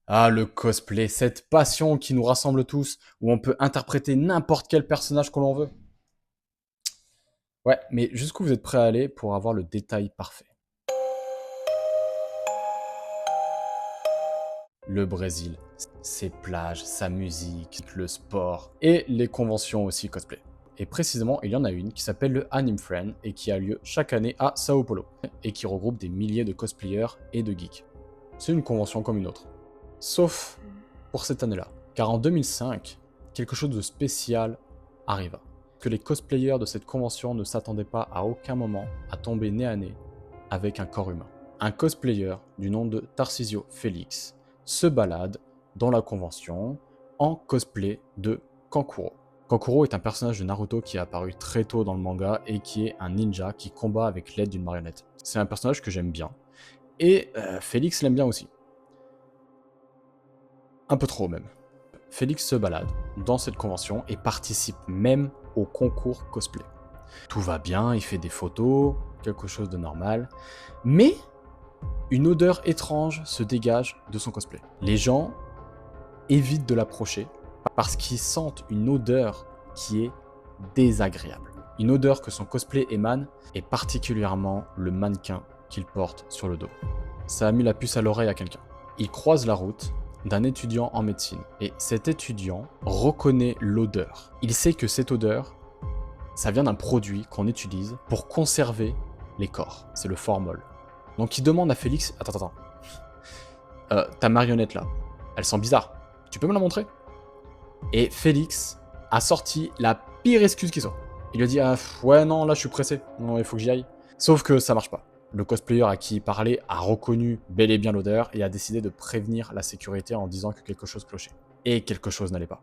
Ah, le cosplay, cette passion qui nous rassemble tous, où on peut interpréter n'importe quel personnage que l'on veut. Ouais, mais jusqu'où vous êtes prêt à aller pour avoir le détail parfait? Le Brésil, ses plages, sa musique, le sport et les conventions aussi cosplay. Et précisément, il y en a une qui s'appelle le Anime Friend et qui a lieu chaque année à Sao Paulo et qui regroupe des milliers de cosplayers et de geeks. C'est une convention comme une autre. Sauf pour cette année-là. Car en 2005, quelque chose de spécial arriva. Que les cosplayers de cette convention ne s'attendaient pas à aucun moment à tomber nez à nez avec un corps humain. Un cosplayer du nom de Tarcisio Félix se balade dans la convention en cosplay de Kankuro. Kankuro est un personnage de Naruto qui est apparu très tôt dans le manga et qui est un ninja qui combat avec l'aide d'une marionnette. C'est un personnage que j'aime bien. Et Félix l'aime bien aussi. Un peu trop même. Félix se balade dans cette convention et participe même au concours cosplay. Tout va bien, il fait des photos, quelque chose de normal. Mais une odeur étrange se dégage de son cosplay. Les gens évitent de l'approcher parce qu'ils sentent une odeur qui est désagréable. Une odeur que son cosplay émane, et particulièrement le mannequin qu'il porte sur le dos. Ça a mis la puce à l'oreille à quelqu'un. Il croise la route d'un étudiant en médecine, et cet étudiant reconnaît l'odeur. Il sait que cette odeur, ça vient d'un produit qu'on utilise pour conserver les corps. C'est le formol. Donc il demande à Félix, attends, ta marionnette là, elle sent bizarre. Tu peux me la montrer? Et Félix a sorti la pire excuse qui soit. Il lui a dit, ah, ouais, non, là, je suis pressé. Non, il faut que j'y aille. Sauf que ça marche pas. Le cosplayer à qui il parlait a reconnu bel et bien l'odeur et a décidé de prévenir la sécurité en disant que quelque chose clochait. Et quelque chose n'allait pas.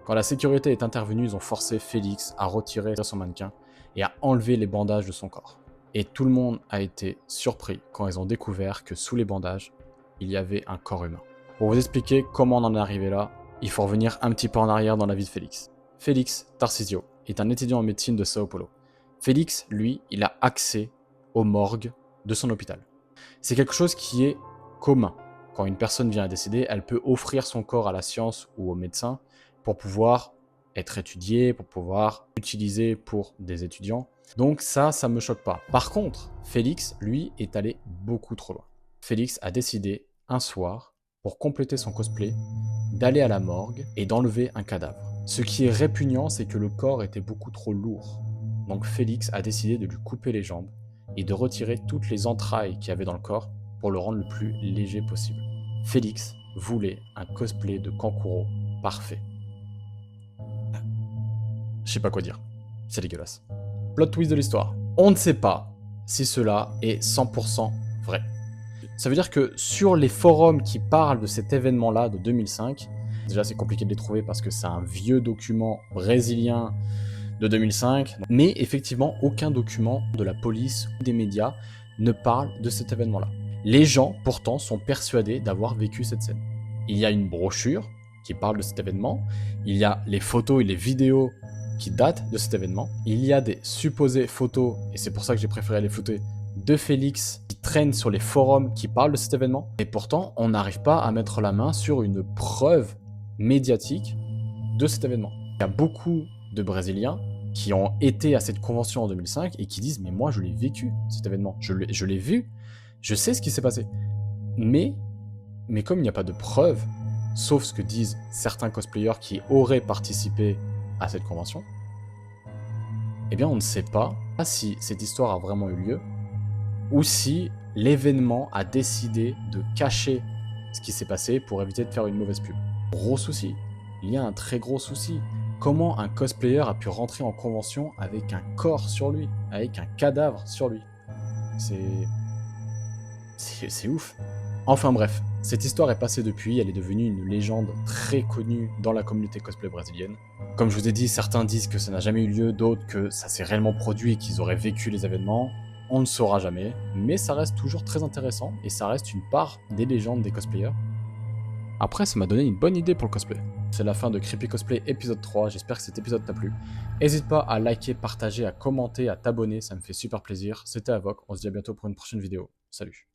Quand la sécurité est intervenue, ils ont forcé Félix à retirer son mannequin et à enlever les bandages de son corps. Et tout le monde a été surpris quand ils ont découvert que sous les bandages, il y avait un corps humain. Pour vous expliquer comment on en est arrivé là, il faut revenir un petit peu en arrière dans la vie de Félix. Félix Tarcisio est un étudiant en médecine de Sao Paulo. Félix, lui, il a accès aux morgues de son hôpital. C'est quelque chose qui est commun. Quand une personne vient à décéder, elle peut offrir son corps à la science ou au médecin pour pouvoir être étudié, pour pouvoir l'utiliser pour des étudiants. Donc ça me choque pas. Par contre, Félix, lui, est allé beaucoup trop loin. Félix a décidé, un soir, pour compléter son cosplay, d'aller à la morgue et d'enlever un cadavre. Ce qui est répugnant, c'est que le corps était beaucoup trop lourd. Donc Félix a décidé de lui couper les jambes et de retirer toutes les entrailles qu'il y avait dans le corps pour le rendre le plus léger possible. Félix voulait un cosplay de Kankuro parfait. Je sais pas quoi dire. C'est dégueulasse. Plot twist de l'histoire. On ne sait pas si cela est 100% vrai. Ça veut dire que sur les forums qui parlent de cet événement-là de 2005, déjà c'est compliqué de les trouver parce que c'est un vieux document brésilien de 2005, mais effectivement aucun document de la police ou des médias ne parle de cet événement-là. Les gens pourtant sont persuadés d'avoir vécu cette scène. Il y a une brochure qui parle de cet événement, il y a les photos et les vidéos qui datent de cet événement, il y a des supposées photos, et c'est pour ça que j'ai préféré les photos, de Félix qui traînent sur les forums qui parlent de cet événement, et pourtant on n'arrive pas à mettre la main sur une preuve médiatique de cet événement. Il y a beaucoup de Brésiliens qui ont été à cette convention en 2005 et qui disent mais moi je l'ai vécu cet événement, je l'ai vu, je sais ce qui s'est passé. Mais comme il n'y a pas de preuves, sauf ce que disent certains cosplayers qui auraient participé à cette convention, eh bien on ne sait pas si cette histoire a vraiment eu lieu ou si l'événement a décidé de cacher ce qui s'est passé pour éviter de faire une mauvaise pub. Gros souci. Il y a un très gros souci. Comment un cosplayer a pu rentrer en convention avec un corps sur lui, avec un cadavre sur lui? C'est ouf. Enfin bref, cette histoire est passée depuis, elle est devenue une légende très connue dans la communauté cosplay brésilienne. Comme je vous ai dit, certains disent que ça n'a jamais eu lieu, d'autres que ça s'est réellement produit et qu'ils auraient vécu les événements. On ne saura jamais, mais ça reste toujours très intéressant et ça reste une part des légendes des cosplayers. Après, ça m'a donné une bonne idée pour le cosplay. C'est la fin de Creepy Cosplay épisode 3, j'espère que cet épisode t'a plu. N'hésite pas à liker, partager, à commenter, à t'abonner, ça me fait super plaisir. C'était Avoc, on se dit à bientôt pour une prochaine vidéo. Salut.